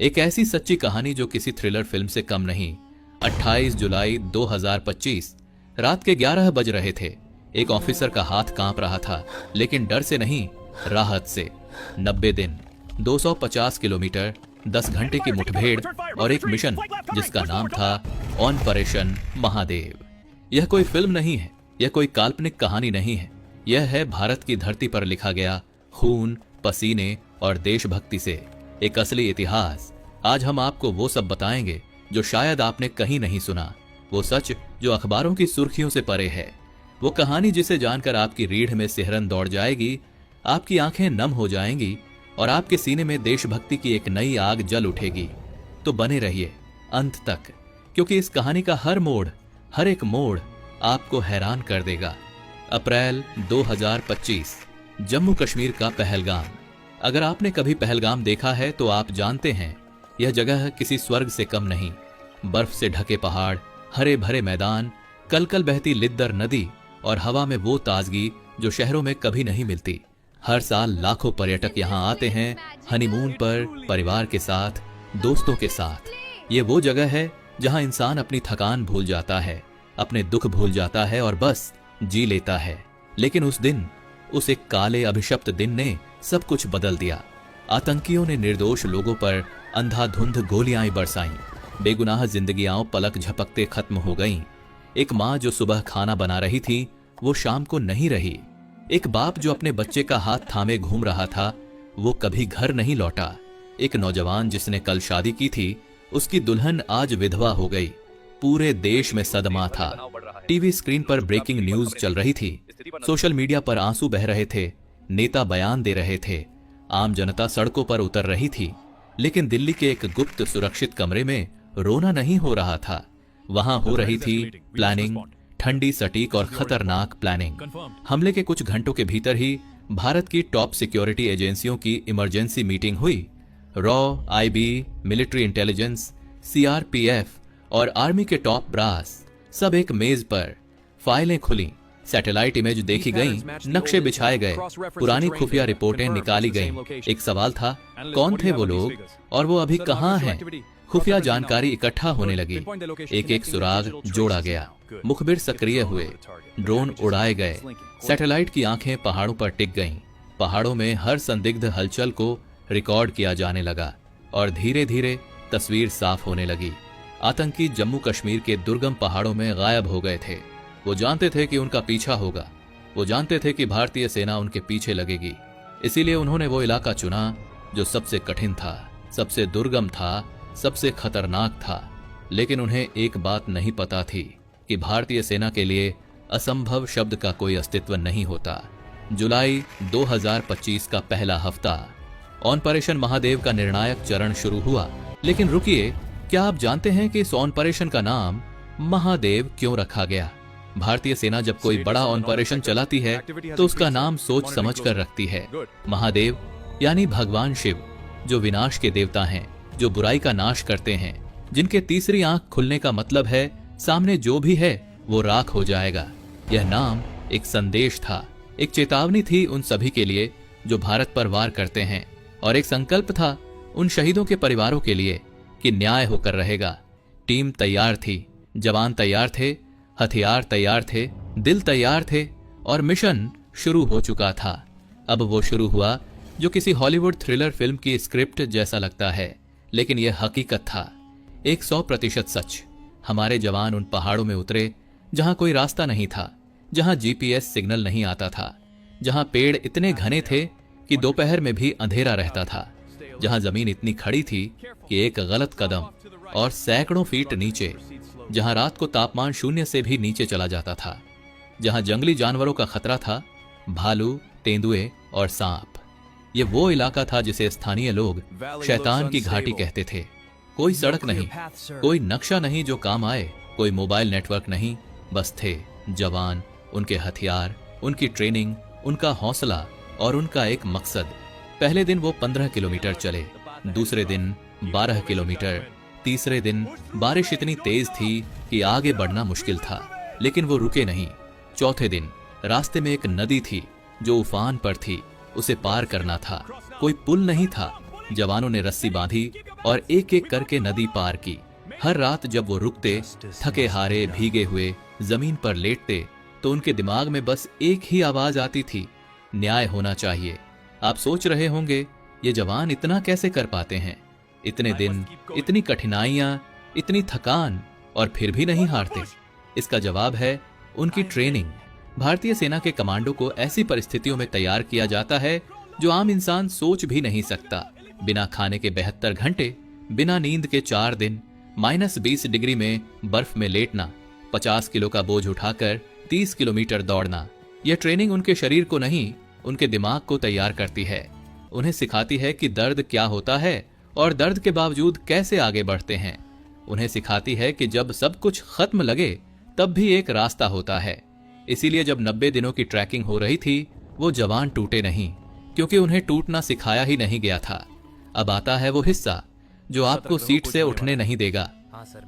एक ऐसी सच्ची कहानी जो किसी थ्रिलर फिल्म से कम नहीं। 28 जुलाई 2025 रात के 11 बज रहे थे। एक ऑफिसर का हाथ कांप रहा था, लेकिन डर से नहीं, राहत से। 90 दिन, 250 किलोमीटर, 10 घंटे की मुठभेड़ और एक मिशन जिसका नाम था ऑपरेशन महादेव। यह कोई फिल्म नहीं है, यह कोई काल्पनिक कहानी नहीं है। यह है भारत की धरती पर लिखा गया खून, पसीने और देशभक्ति से एक असली इतिहास। आज हम आपको वो सब बताएंगे जो शायद आपने कहीं नहीं सुना, वो सच जो अखबारों की सुर्खियों से परे है, वो कहानी जिसे जानकर आपकी रीढ़ में सिहरन दौड़ जाएगी, आपकी आंखें नम हो जाएंगी और आपके सीने में देशभक्ति की एक नई आग जल उठेगी। तो बने रहिए अंत तक, क्योंकि इस कहानी का हर मोड़, हर एक मोड़ आपको हैरान कर देगा। अप्रैल 2025, जम्मू कश्मीर का पहलगाम। अगर आपने कभी पहलगाम देखा है तो आप जानते हैं यह जगह किसी स्वर्ग से कम नहीं। बर्फ से ढके पहाड़, हरे भरे मैदान, कलकल बहती लिद्दर नदी और हवा में वो ताजगी जो शहरों में कभी नहीं मिलती। हर साल लाखों पर्यटक यहाँ आते हैं हनीमून पर, परिवार के साथ, दोस्तों के साथ। ये वो जगह है जहाँ इंसान अपनी थकान भूल जाता है, अपने दुख भूल जाता है और बस जी लेता है। लेकिन उस दिन, उस एक काले अभिशप्त दिन ने सब कुछ बदल दिया। आतंकियों ने निर्दोष लोगों पर अंधाधुंध गोलियां बरसाईं। बेगुनाह जिंदगियां पलक झपकते खत्म हो गईं। एक माँ जो सुबह खाना बना रही थी, वो शाम को नहीं रही। एक बाप जो अपने बच्चे का हाथ थामे घूम रहा था, वो कभी घर नहीं लौटा। एक नौजवान जिसने कल शादी की थी, उसकी दुल्हन आज विधवा हो गई। पूरे देश में सदमा था। टीवी स्क्रीन पर ब्रेकिंग न्यूज चल रही थी, सोशल मीडिया पर आंसू बह रहे थे, नेता बयान दे रहे थे, आम जनता सड़कों पर उतर रही थी। लेकिन दिल्ली के एक गुप्त सुरक्षित कमरे में रोना नहीं हो रहा था। वहां हो रही थी प्लानिंग, ठंडी, सटीक और खतरनाक प्लानिंग। हमले के कुछ घंटों के भीतर ही भारत की टॉप सिक्योरिटी एजेंसियों की इमरजेंसी मीटिंग हुई। Raw, IB, military intelligence, CRPF और आर्मी के टॉप ब्रास सब एक मेज पर। फाइलें खुली, सैटेलाइट इमेज देखी गईं, नक्शे बिछाए गए, पुरानी खुफिया रिपोर्टें निकाली गईं। एक सवाल था, कौन थे वो लोग और वो अभी कहां हैं? खुफिया जानकारी इकट्ठा होने लगी, एक एक सुराग जोड़ा गया, मुखबिर सक्रिय हुए, ड्रोन उड़ाए गए, सैटेलाइट की आंखें पहाड़ों पर टिक गईं। पहाड़ों में हर संदिग्ध हलचल को रिकॉर्ड किया जाने लगा और धीरे धीरे तस्वीर साफ होने लगी। आतंकी जम्मू कश्मीर के दुर्गम पहाड़ों में गायब हो गए थे। वो जानते थे कि उनका पीछा होगा, वो जानते थे कि भारतीय सेना उनके पीछे लगेगी। इसीलिए उन्होंने वो इलाका चुना जो सबसे कठिन था, सबसे दुर्गम था, सबसे खतरनाक था। लेकिन उन्हें एक बात नहीं पता थी कि भारतीय सेना के लिए असंभव शब्द का कोई अस्तित्व नहीं होता। जुलाई 2025 का पहला हफ्ता, ऑपरेशन महादेव का निर्णायक चरण शुरू हुआ। लेकिन रुकिए, क्या आप जानते हैं कि इस ऑपरेशन का नाम महादेव क्यों रखा गया? भारतीय सेना जब कोई बड़ा ऑपरेशन चलाती है तो उसका नाम सोच समझ कर रखती है। महादेव यानी भगवान शिव, जो विनाश के देवता हैं, जो बुराई का नाश करते हैं, जिनके तीसरी आंख खुलने का मतलब है सामने जो भी है वो राख हो जाएगा। यह नाम एक संदेश था, एक चेतावनी थी उन सभी के लिए जो भारत पर वार करते हैं, और एक संकल्प था उन शहीदों के परिवारों के लिए कि न्याय होकर रहेगा। टीम तैयार थी, जवान तैयार थे, हथियार तैयार थे, दिल तैयार थे और मिशन शुरू हो चुका था। अब वो शुरू हुआ जो किसी हॉलीवुड थ्रिलर फिल्म की स्क्रिप्ट जैसा लगता है, लेकिन यह हकीकत था, 100% सच। हमारे जवान उन पहाड़ों में उतरे जहां कोई रास्ता नहीं था, जहां जीपीएस सिग्नल नहीं आता था, जहां पेड़ इतने घने थे कि दोपहर में भी अंधेरा रहता था, जहां जमीन इतनी खड़ी थी कि एक गलत कदम और सैकड़ों फीट नीचे, जहां रात को तापमान 0 से भी नीचे चला जाता था, जहां जंगली जानवरों का खतरा था, भालू, तेंदुए और सांप। ये वो इलाका था जिसे स्थानीय लोग शैतान की घाटी कहते थे। कोई सड़क नहीं, कोई नक्शा नहीं जो काम आए, कोई मोबाइल नेटवर्क नहीं, बस थे जवान, उनके हथियार, उनकी ट्रेनिंग, उनका हौसला और उनका एक मकसद। पहले दिन वो 15 किलोमीटर चले, दूसरे दिन 12 किलोमीटर, तीसरे दिन बारिश इतनी तेज थी कि आगे बढ़ना मुश्किल था, लेकिन वो रुके नहीं। चौथे दिन रास्ते में एक नदी थी जो उफान पर थी, उसे पार करना था। कोई पुल नहीं था। जवानों ने रस्सी बांधी और एक एक करके नदी पार की। हर रात जब वो रुकते, थके हारे भीगे हुए जमीन पर लेटते, तो उनके दिमाग में बस एक ही आवाज आती थी, न्याय होना चाहिए। आप सोच रहे होंगे ये जवान इतना कैसे कर पाते हैं, इतने दिन, इतनी कठिनाइयां, इतनी थकान, और फिर भी नहीं हारते। इसका जवाब है उनकी ट्रेनिंग। भारतीय सेना के कमांडो को ऐसी परिस्थितियों में तैयार किया जाता है जो आम इंसान सोच भी नहीं सकता। बिना खाने के 72 घंटे, बिना नींद के 4 दिन, -20 डिग्री में बर्फ में लेटना, 50 किलो का बोझ उठाकर 30 किलोमीटर दौड़ना। यह ट्रेनिंग उनके शरीर को नहीं, उनके दिमाग को तैयार करती है। उन्हें सिखाती है कि दर्द क्या होता है और दर्द के बावजूद कैसे आगे बढ़ते हैं। उन्हें सिखाती है कि जब सब कुछ खत्म लगे तब भी एक रास्ता होता है। इसीलिए जब 90 दिनों की ट्रैकिंग हो रही थी, वो जवान टूटे नहीं, क्योंकि उन्हें टूटना सिखाया ही नहीं गया था। अब आता है वो हिस्सा जो आपको सीट से उठने नहीं देगा।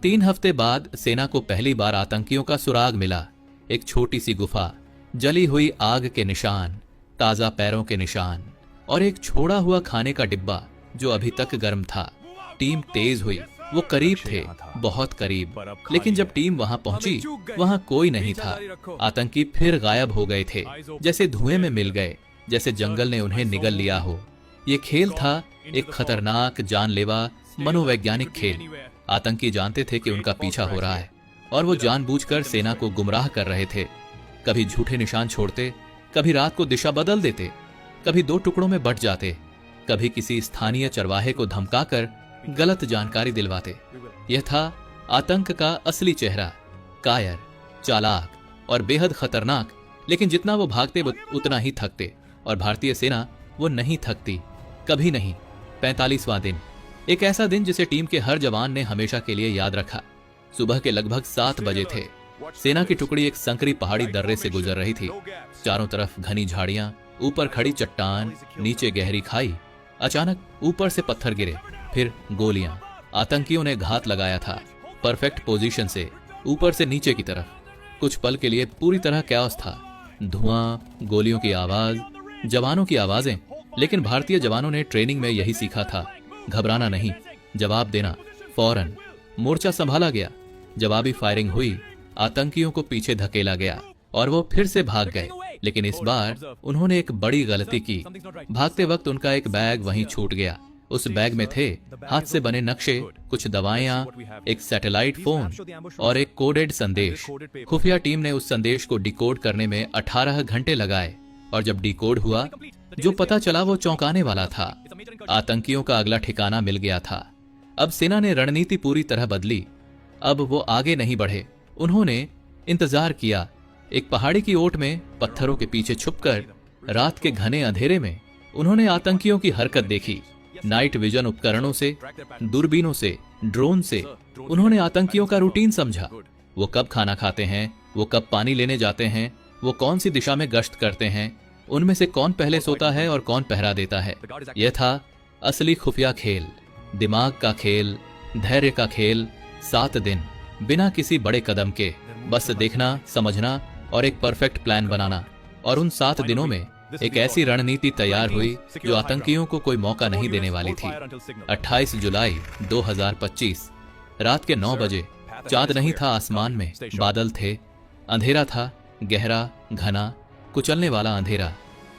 3 हफ्ते बाद सेना को पहली बार आतंकियों का सुराग मिला। एक छोटी सी गुफा, जली हुई आग के निशान, ताजा पैरों के निशान, और एक छोड़ा हुआ खाने का डिब्बा जो अभी तक गर्म था। टीम तेज हुई, वो करीब थे, बहुत करीब। लेकिन जब टीम वहां पहुंची, वहां कोई नहीं था। आतंकी फिर गायब हो गए थे, जैसे धुएं में मिल गए, जैसे जंगल ने उन्हें निगल लिया हो। ये खेल था एक खतरनाक, जानलेवा, मनोवैज्ञानिक खेल। आतंकी जानते थे कि उनका पीछा हो रहा है, और वो जानबूझकर सेना को गुमराह कर रहे थे। कभी झूठे निशान छोड़ते, कभी रात को दिशा बदल देते, कभी 2 टुकड़ों में बंट जाते, कभी किसी स्थानीय चरवाहे को धमकाकर गलत जानकारी दिलवाते। यह था आतंक का असली चेहरा, कायर, चालाक और बेहद खतरनाक। लेकिन जितना वो भागते उतना ही थकते, और भारतीय सेना वो नहीं थकती, कभी नहीं। 45वां दिन, एक ऐसा दिन जिसे टीम के हर जवान ने हमेशा के लिए याद रखा। सुबह के लगभग 7 बजे थे। सेना की टुकड़ी एक संकरी पहाड़ी दर्रे से गुजर रही थी। चारों तरफ घनी झाड़ियां, ऊपर खड़ी चट्टान, नीचे गहरी खाई। अचानक ऊपर से पत्थर गिरे, फिर गोलियां। आतंकियों ने घात लगाया था, परफेक्ट पोजीशन से, ऊपर से नीचे की तरफ। कुछ पल के लिए पूरी तरह कैओस था। धुआं, गोलियों की आवाज, जवानों की आवाजें। लेकिन भारतीय जवानों ने ट्रेनिंग में यही सीखा था, घबराना नहीं, जवाब देना। फौरन मोर्चा संभाला गया, जवाबी फायरिंग हुई, आतंकियों को पीछे धकेला गया और वो फिर से भाग गए। लेकिन इस बार उन्होंने एक बड़ी गलती की। भागते वक्त उनका एक बैग वहीं छूट गया। उस बैग में थे हाथ से बने नक्शे, कुछ दवाइयां, एक सैटेलाइट फोन और एक कोडेड संदेश। खुफिया टीम ने उस संदेश को डिकोड करने में 18 घंटे लगाए, और जब डिकोड हुआ, जो पता चला वो चौंकाने वाला था। आतंकियों का अगला ठिकाना मिल गया था। अब सेना ने रणनीति पूरी तरह बदली। अब वो आगे नहीं बढ़े, उन्होंने इंतजार किया। एक पहाड़ी की ओट में पत्थरों के पीछे छुपकर रात के घने अंधेरे में उन्होंने आतंकियों की हरकत देखी। नाइट विजन उपकरणों से, दूरबीनों से, ड्रोन से उन्होंने आतंकियों का रूटीन समझा। वो कब खाना खाते हैं, वो कब पानी लेने जाते हैं, वो कौन सी दिशा में गश्त करते हैं, उनमें से कौन पहले सोता है और कौन पहरा देता है। यह था असली खुफिया खेल, दिमाग का खेल, धैर्य का खेल। 7 दिन बिना किसी बड़े कदम के, बस देखना, समझना और एक परफेक्ट प्लान बनाना। और उन 7 दिनों में एक ऐसी रणनीति तैयार हुई जो आतंकियों को कोई मौका नहीं देने वाली थी। 28 जुलाई 2025 रात के 9 बजे चांद नहीं था आसमान में, बादल थे, अंधेरा था, गहरा, घना, कुचलने वाला अंधेरा।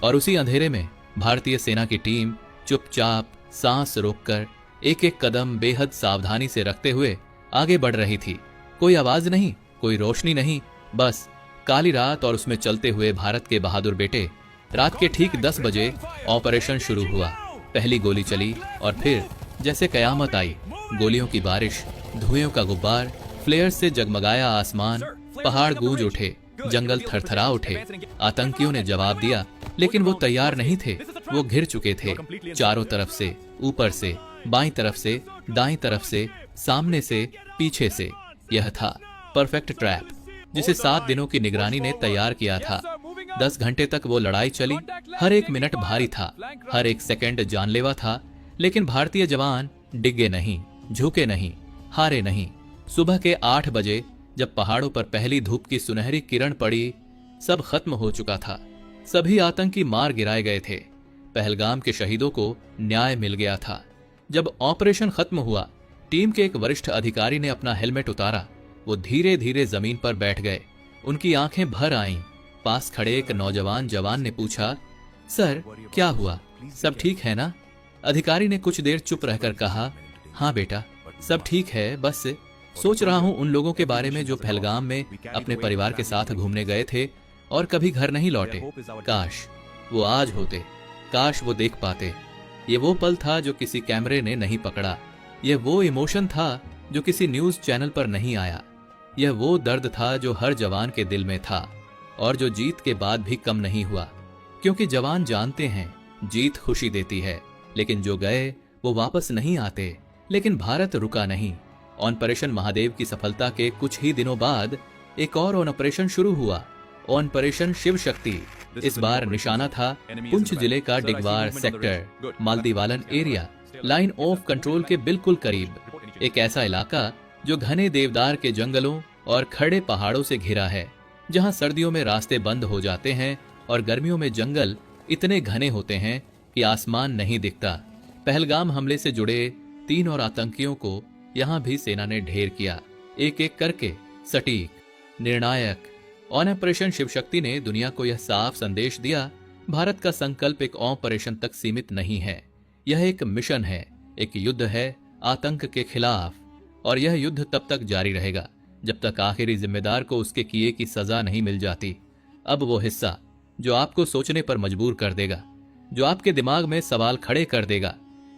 और उसी अंधेरे में भारतीय सेना की टीम चुपचाप, सांस रोककर, एक एक कदम बेहद सावधानी से रखते हुए आगे बढ़ रही थी। कोई आवाज नहीं, कोई रोशनी नहीं, बस काली रात और उसमें चलते हुए भारत के बहादुर बेटे। रात के ठीक 10 बजे ऑपरेशन शुरू हुआ। पहली गोली चली और फिर जैसे कयामत आई। गोलियों की बारिश, धुएं का गुब्बार, फ्लेयर से जगमगाया आसमान, पहाड़ गूंज उठे, जंगल थरथरा उठे। आतंकियों ने जवाब दिया, लेकिन वो तैयार नहीं थे। वो घिर चुके थे, चारों तरफ से, ऊपर से, बाईं तरफ से, दाईं तरफ से, सामने से, पीछे से। यह था परफेक्ट ट्रैप जिसे 7 दिनों की निगरानी ने तैयार किया था। 10 घंटे तक वो लड़ाई चली। हर एक मिनट भारी था, हर एक सेकंड जानलेवा था। लेकिन भारतीय जवान डिगे नहीं, झुके नहीं, हारे नहीं। सुबह के 8 बजे जब पहाड़ों पर पहली धूप की सुनहरी किरण पड़ी, सब खत्म हो चुका था। सभी आतंकी मार गिराए गए थे। पहलगाम के शहीदों को न्याय मिल गया था। जब ऑपरेशन खत्म हुआ, टीम के एक वरिष्ठ अधिकारी ने अपना हेलमेट उतारा। वो धीरे धीरे जमीन पर बैठ गए। उनकी आंखें भर आईं। पास खड़े एक नौजवान जवान ने पूछा, सर क्या हुआ, सब ठीक है ना? अधिकारी ने कुछ देर चुप रहकर कहा, हाँ बेटा, सब ठीक है, बस सोच रहा हूं उन लोगों के बारे में जो पहलगाम में अपने परिवार के साथ घूमने गए थे और कभी घर नहीं लौटे। काश वो आज होते, काश वो देख पाते। ये वो पल था जो किसी कैमरे ने नहीं पकड़ा। यह वो इमोशन था जो किसी न्यूज चैनल पर नहीं आया। यह वो दर्द था जो हर जवान के दिल में था और जो जीत के बाद भी कम नहीं हुआ। क्योंकि जवान जानते हैं जीत खुशी देती है, लेकिन जो गए वो वापस नहीं आते। लेकिन भारत रुका नहीं। ऑपरेशन महादेव की सफलता के कुछ ही दिनों बाद एक और ऑपरेशन शुरू हुआ, ऑपरेशन शिव शक्ति। इस बार निशाना था पुंछ जिले का Digwar sector, Maldiwalan area, line of control के बिल्कुल करीब। एक ऐसा इलाका जो घने देवदार के जंगलों और खड़े पहाड़ों से घिरा है, जहां सर्दियों में रास्ते बंद हो जाते हैं और गर्मियों में जंगल इतने घने होते हैं कि आसमान नहीं दिखता। पहलगाम हमले से जुड़े 3 और आतंकियों को यहां भी सेना ने ढेर किया, एक एक करके, सटीक, निर्णायक। ऑपरेशन शिव शक्ति ने दुनिया को यह साफ संदेश दिया, भारत का संकल्प एक ऑपरेशन तक सीमित नहीं है। यह एक मिशन है, एक युद्ध है आतंक के खिलाफ। और यह युद्ध तब तक जारी रहेगा जब तक आखिरी जिम्मेदार को उसके किए की सजा नहीं मिल जाती। अब वो हिस्सा जो आपको सोचने पर मजबूर कर देगा, जो आपके दिमाग में सवाल खड़े कर देगा।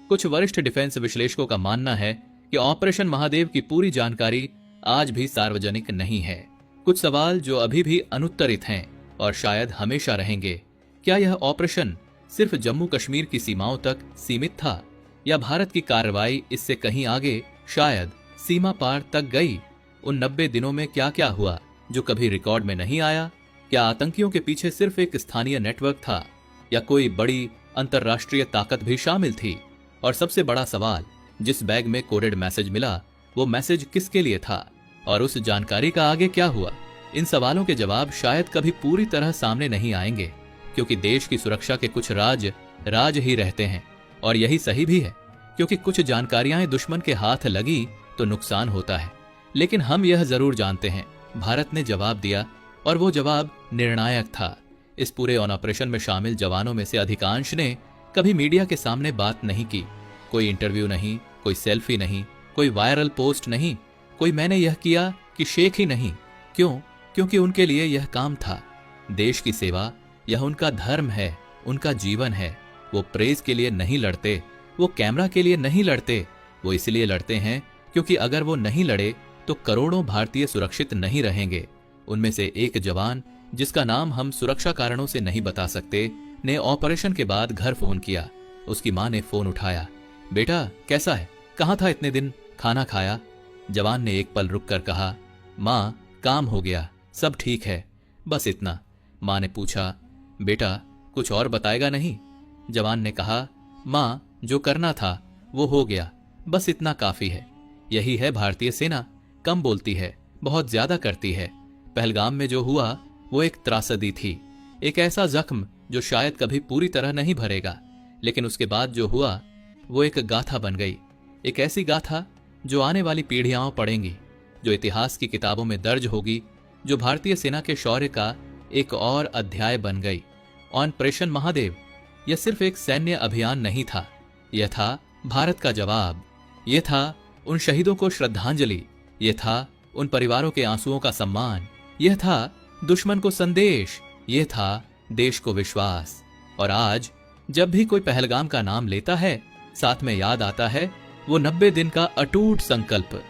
कुछ वरिष्ठ डिफेंस विश्लेषकों का मानना है कि ऑपरेशन महादेव की पूरी जानकारी आज भी सार्वजनिक नहीं है। कुछ सवाल जो अभी भी अनुत्तरित हैं और शायद हमेशा रहेंगे। क्या यह ऑपरेशन सिर्फ जम्मू कश्मीर की सीमाओं तक सीमित था, या भारत की कार्रवाई इससे कहीं आगे, शायद सीमा पार तक गई? उन 90 दिनों में क्या क्या हुआ जो कभी रिकॉर्ड में नहीं आया? क्या आतंकियों के पीछे सिर्फ एक स्थानीय नेटवर्क था, या कोई बड़ी अंतरराष्ट्रीय ताकत भी शामिल थी? और सबसे बड़ा सवाल, जिस बैग में कोडेड मैसेज मिला, वो मैसेज किसके लिए था, और उस जानकारी का आगे क्या हुआ? इन सवालों के जवाब शायद कभी पूरी तरह सामने नहीं आएंगे, क्योंकि देश की सुरक्षा के कुछ राज ही रहते हैं। और यही सही भी है, क्योंकि कुछ जानकारियां दुश्मन के हाथ लगी तो नुकसान होता है। लेकिन हम यह जरूर जानते हैं, भारत ने जवाब दिया, और वो जवाब निर्णायक था। इस पूरे ऑपरेशन में शामिल जवानों में से अधिकांश ने कभी मीडिया के सामने बात नहीं की। कोई इंटरव्यू नहीं, कोई सेल्फी नहीं, कोई वायरल पोस्ट नहीं, कोई मैंने यह किया कि शेख ही नहीं। क्यों? क्योंकि उनके लिए यह काम था, देश की सेवा। यह उनका धर्म है, उनका जीवन है। वो प्रेस के लिए नहीं लड़ते, वो कैमरा के लिए नहीं लड़ते। वो इसलिए लड़ते हैं क्योंकि अगर वो नहीं लड़े तो करोड़ों भारतीय सुरक्षित नहीं रहेंगे। उनमें से एक जवान, जिसका नाम हम सुरक्षा कारणों से नहीं बता सकते, ने ऑपरेशन के बाद घर फोन किया। उसकी मां ने फोन उठाया, बेटा कैसा है, कहाँ था इतने दिन, खाना खाया? जवान ने एक पल रुककर कहा, मां काम हो गया, सब ठीक है, बस इतना। मां ने पूछा, बेटा कुछ और बताएगा नहीं? जवान ने कहा, मां जो करना था वो हो गया, बस इतना काफी है। यही है भारतीय सेना, कम बोलती है, बहुत ज्यादा करती है। पहलगाम में जो हुआ वो एक त्रासदी थी, एक ऐसा जख्म जो शायद कभी पूरी तरह नहीं भरेगा। लेकिन उसके बाद जो हुआ वो एक गाथा बन गई, एक ऐसी गाथा जो आने वाली पीढ़ियां पढ़ेंगी, जो इतिहास की किताबों में दर्ज होगी, जो भारतीय सेना के शौर्य का एक और अध्याय बन गई। ऑपरेशन महादेव यह सिर्फ एक सैन्य अभियान नहीं था, यह था भारत का जवाब। यह था उन शहीदों को श्रद्धांजलि, यह था उन परिवारों के आंसुओं का सम्मान, यह था दुश्मन को संदेश, यह था देश को विश्वास। और आज जब भी कोई पहलगाम का नाम लेता है, साथ में याद आता है वो 90 दिन का अटूट संकल्प,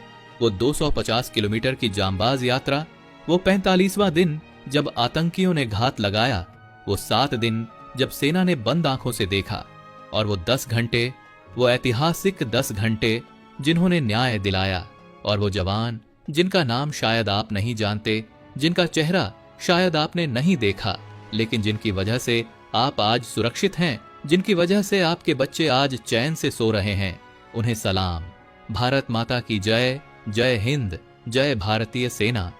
वो 250 किलोमीटर की जांबाज यात्रा, वो 45वां दिन जब आतंकियों ने घात लगाया, वो 7 दिन जब सेना ने बंद आंखों से देखा, और वो 10 घंटे, वो ऐतिहासिक 10 घंटे जिन्होंने न्याय दिलाया। और वो जवान जिनका नाम शायद आप नहीं जानते, जिनका चेहरा शायद आपने नहीं देखा, लेकिन जिनकी वजह से आप आज सुरक्षित हैं, जिनकी वजह से आपके बच्चे आज चैन से सो रहे हैं, उन्हें सलाम। भारत माता की जय, जय हिंद, जय भारतीय सेना।